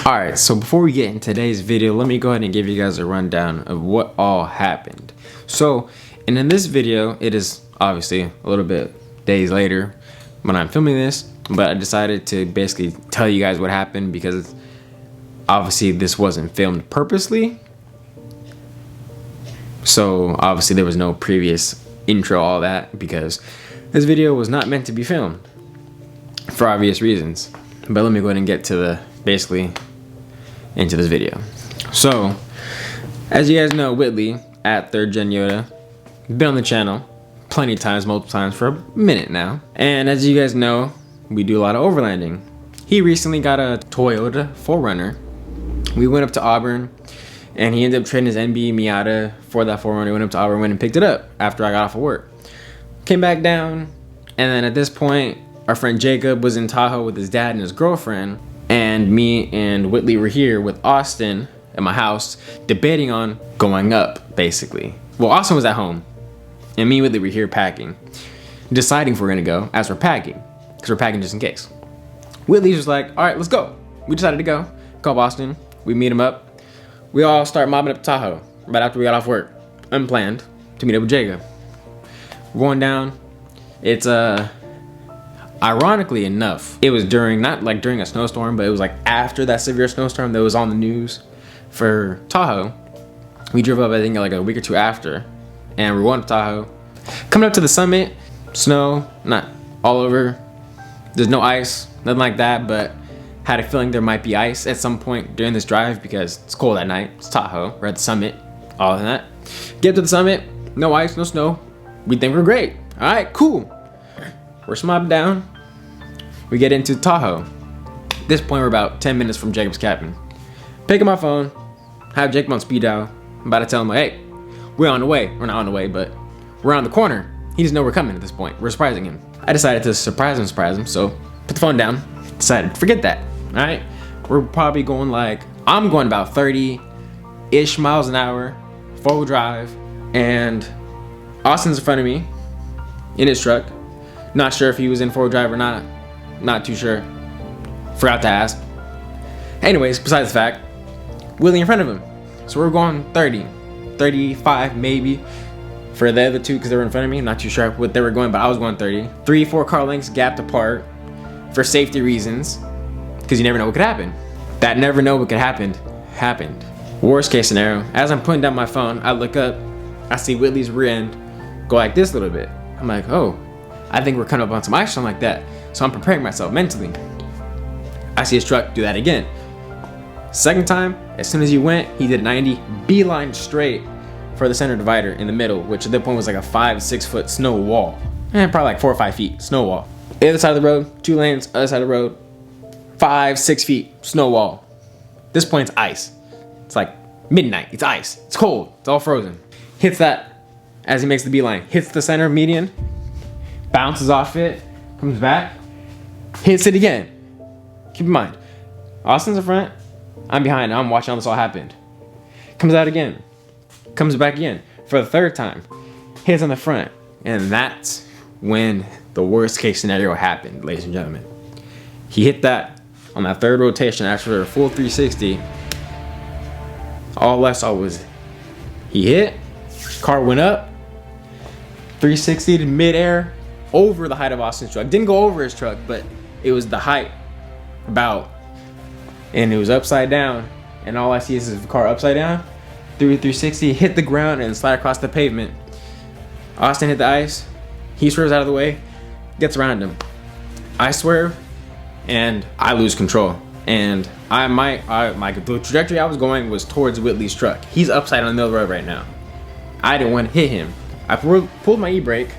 Alright, so before we get into today's video, let me go ahead and give you guys a rundown of what all happened. So, and in this video, it is obviously a little bit days later when I'm filming this, but I decided to basically tell you guys what happened because obviously this wasn't filmed purposely. So obviously there was no previous intro, all that, because this video was not meant to be filmed for obvious reasons. But let me go ahead and get to into this video. So, as you guys know, Whitley at 3rd Gen Yoda been on the channel plenty of times, multiple times for a minute now. And as you guys know, we do a lot of overlanding. He recently got a Toyota 4Runner. We went up to Auburn and he ended up trading his NB Miata for that 4Runner. Went up to Auburn, went and picked it up after I got off of work. Came back down, and then at this point, our friend Jacob was in Tahoe with his dad and his girlfriend, and me and Whitley were here with Austin at my house debating on going up, basically. Well, Austin was at home, and me and Whitley were here packing, deciding if we're gonna go as we're packing, because we're packing just in case. Whitley's just like, all right, let's go. We decided to go. Call Austin, we meet him up. We all start mobbing up Tahoe right after we got off work, unplanned, to meet up with Jacob. We're going down. It's ironically enough, it was not like during a snowstorm, but it was like after that severe snowstorm that was on the news for Tahoe. We drove up, I think, like a week or two after, and we're going to Tahoe. Coming up to the summit, snow, not all over. There's no ice, nothing like that, but had a feeling there might be ice at some point during this drive because it's cold at night. It's Tahoe, we're at the summit, all of that. Get to the summit, no ice, no snow. We think we're great. All right, cool. We're smobbed down. We get into Tahoe. At this point, we're about 10 minutes from Jacob's cabin. Picking my phone, have Jacob on speed dial. I'm about to tell him, hey, we're on the way. We're not on the way, but we're on the corner. He doesn't know we're coming at this point. We're surprising him. I decided to surprise him, so put the phone down. Decided, forget that, all right? We're probably going I'm going about 30-ish miles an hour, 4-wheel drive, and Austin's in front of me in his truck. Not sure if he was in 4-wheel drive or not. Not too sure. Forgot to ask. Anyways, besides the fact, Willie in front of him. So we're going 30, 35 maybe for the other two because they were in front of me. I'm not too sure what they were going, but I was going 30. 3-4 car lengths gapped apart for safety reasons because you never know what could happen. That never know what could happen happened. Worst case scenario, as I'm putting down my phone, I look up, I see Whitley's rear end go like this a little bit. I'm like, oh, I think we're coming up on some ice or something like that. So I'm preparing myself mentally. I see his truck do that again. Second time, as soon as he went, he did 90, beeline straight for the center divider in the middle, which at that point was like a 5-6 foot snow wall. And probably like 4 or 5 feet snow wall. The other side of the road, 2 lanes, other side of the road, 5-6 feet snow wall. This point it's ice. It's like midnight, it's ice, it's cold, it's all frozen. Hits that as he makes the beeline, hits the center median, bounces off it, comes back, hits it again. Keep in mind, Austin's in front, I'm behind, I'm watching all this all happen. Comes out again, comes back again for the 3rd time, hits on the front, and that's when the worst case scenario happened, ladies and gentlemen. He hit that on that 3rd rotation after a full 360. All I saw was he hit, car went up, 360 to midair over the height of Austin's truck. Didn't go over his truck, but it was the height about, and it was upside down. And all I see is the car upside down, 360, hit the ground and slide across the pavement. Austin hit the ice, he swerves out of the way, gets around him. I swerve, and I lose control. And the trajectory I was going was towards Whitley's truck. He's upside down in the middle of the road right now. I didn't want to hit him. I pulled my e-brake,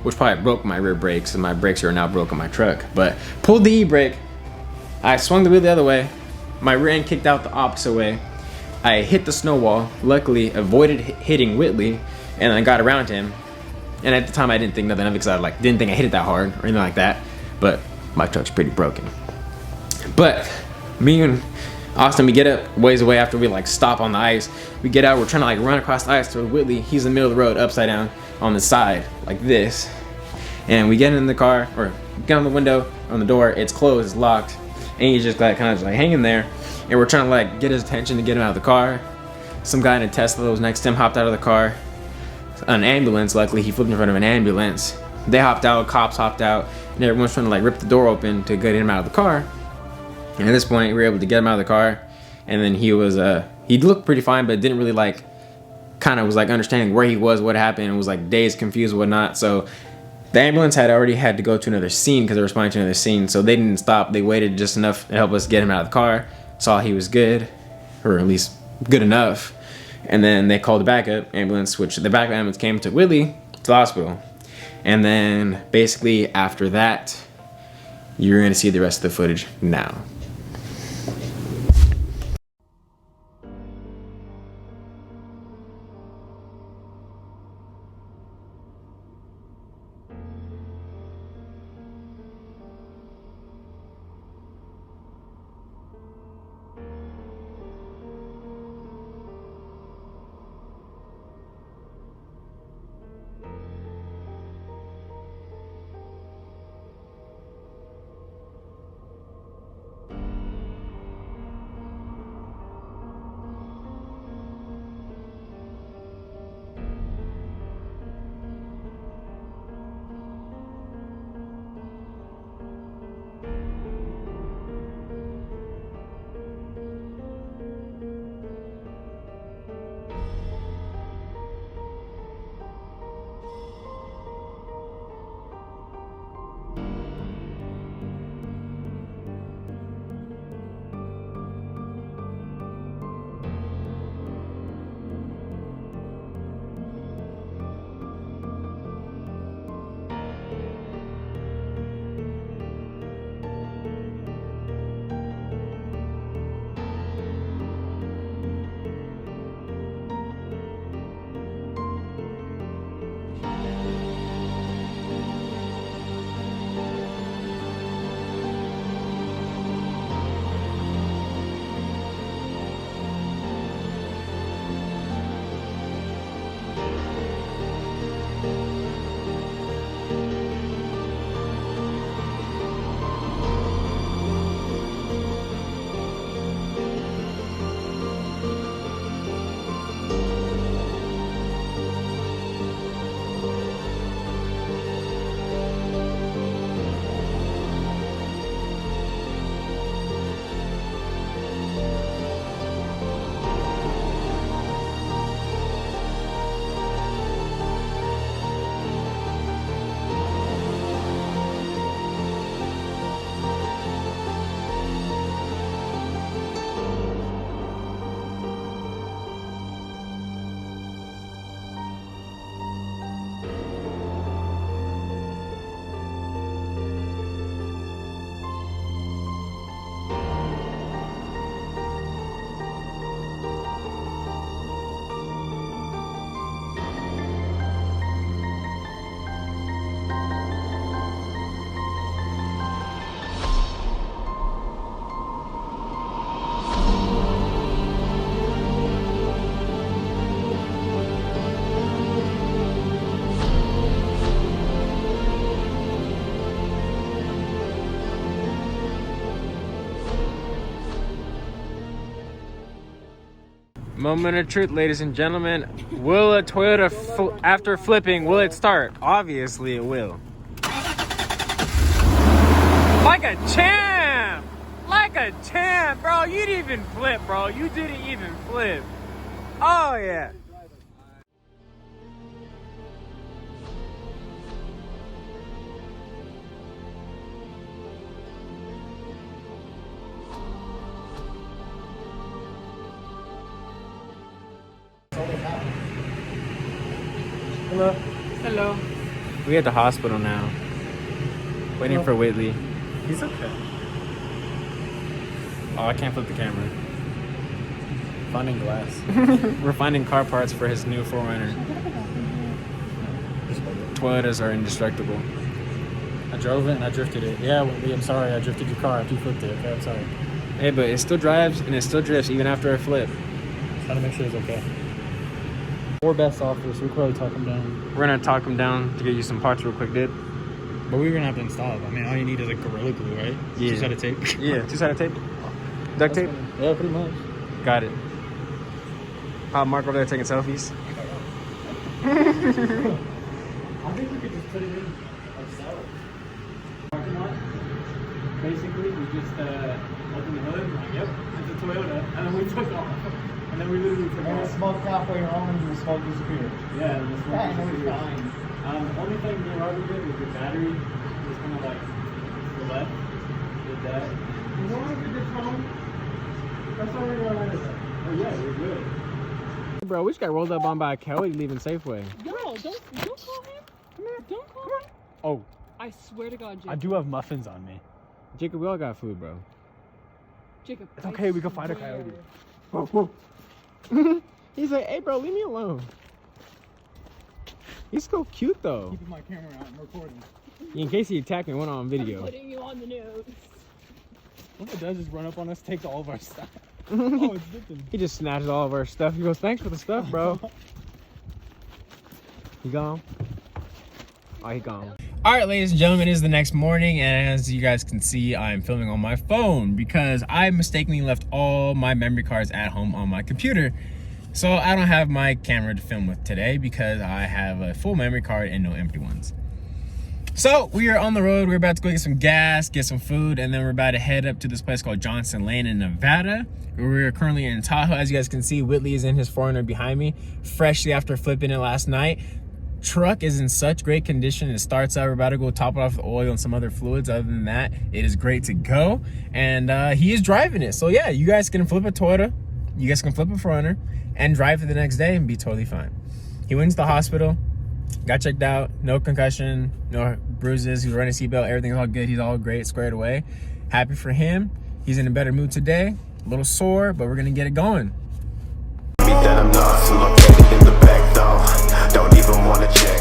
which probably broke my rear brakes, and my brakes are now broken on my truck. But pulled the e-brake, I swung the wheel the other way, my rear end kicked out the opposite way. I hit the snow wall, luckily avoided hitting Whitley, and I got around him. And at the time I didn't think nothing of it because I didn't think I hit it that hard or anything like that. But my truck's pretty broken. But me and Austin, we get up ways away after we stop on the ice. We get out, we're trying to run across the ice to Whitley. He's in the middle of the road, upside down on the side, like this. And we get in the car, or get on the window, on the door, it's closed, it's locked. And he's just kind of hanging there. and we're trying to like get his attention to get him out of the car. Some guy in a Tesla that was next to him hopped out of the car. An ambulance, luckily he flipped in front of an ambulance. They hopped out, cops hopped out, and everyone's trying to like rip the door open to get him out of the car. And at this point, we were able to get him out of the car, and then he looked pretty fine, but didn't really like, kind of was like understanding where he was, what happened, and was like dazed, confused, whatnot. So the ambulance had already had to go to another scene because they were responding to another scene. So they didn't stop. They waited just enough to help us get him out of the car. Saw he was good, or at least good enough. And then they called the backup ambulance, which the backup ambulance came to Whitley, to the hospital. And then basically after that, you're going to see the rest of the footage now. Moment of truth, ladies and gentlemen. Will a Toyota, after flipping, will it start? Obviously it will. Like a champ! Like a champ, bro. You didn't even flip, bro. You didn't even flip. Oh, yeah. Hello. Hello. We at the hospital now. Waiting for Whitley. He's okay. Oh, I can't flip the camera. Finding glass. We're finding car parts for his new 4Runner. Toyotas are indestructible. I drove it and I drifted it. Yeah, Lee, I'm sorry. I drifted your car after you flipped it. Okay, I'm sorry. Hey, but it still drives and it still drifts even after a flip. Trying to make sure it's okay. Four best offers. We'll probably talk him down. We're gonna talk him down to get you some parts real quick, dude. But we're gonna have to install it. I mean, all you need is a Gorilla Glue, right? Yeah. 2-sided tape. Yeah, 2-sided tape. Duct tape? Yeah, pretty much. Got it. Mark over there taking selfies. I think we could just put it in ourselves. Parking lot. Basically, we just opened the hood and like, yep, it's a Toyota, and then we took off. And then we literally took And off. the smoke halfway home and the smoke disappeared. Yeah, and the smoke Yeah, no, disappeared. we're fine. The only thing me and Robert did was the battery was kind of like to the left. Did that. As long as we did phone, that's all we're gonna do. Oh yeah, we're good. Bro, we just got rolled up on by a Kelly leaving Safeway. Yo, don't call him. Come here. Don't call him. Oh, I swear to God, Jacob. I do have muffins on me. Jacob, we all got food, bro. Jacob. It's okay, we can find a coyote. He's like, hey, bro, leave me alone. He's so cute, though. Keeping my camera out and recording. In case he attacked me, went on I'm video. putting you on the news. What it does is run up on us, takes all of our stuff. Oh, it's victim. He just snatches all of our stuff. He goes, thanks for the stuff, bro. He gone? Oh, he gone. All right, ladies and gentlemen, it is the next morning, and as you guys can see, I'm filming on my phone because I mistakenly left all my memory cards at home on my computer. So I don't have my camera to film with today because I have a full memory card and no empty ones. So we are on the road. We're about to go get some gas, get some food, and then we're about to head up to this place called Johnson Lane in Nevada. We're currently in Tahoe. As you guys can see, Whitley is in his 4Runner behind me, freshly after flipping it last night. Truck is in such great condition. It starts out. We're about to go top it off with oil and some other fluids. Other than that, it is great to go. And he is driving it. So yeah, you guys can flip a Toyota. You guys can flip a 4Runner and drive it the next day and be totally fine. He went to the hospital, got checked out, no concussion, no bruises. He was running seatbelt. Everything's all good. He's all great, squared away. Happy for him. He's in a better mood today. A little sore, but we're gonna get it going. That I'm not, so located in the back though. Don't even wanna check.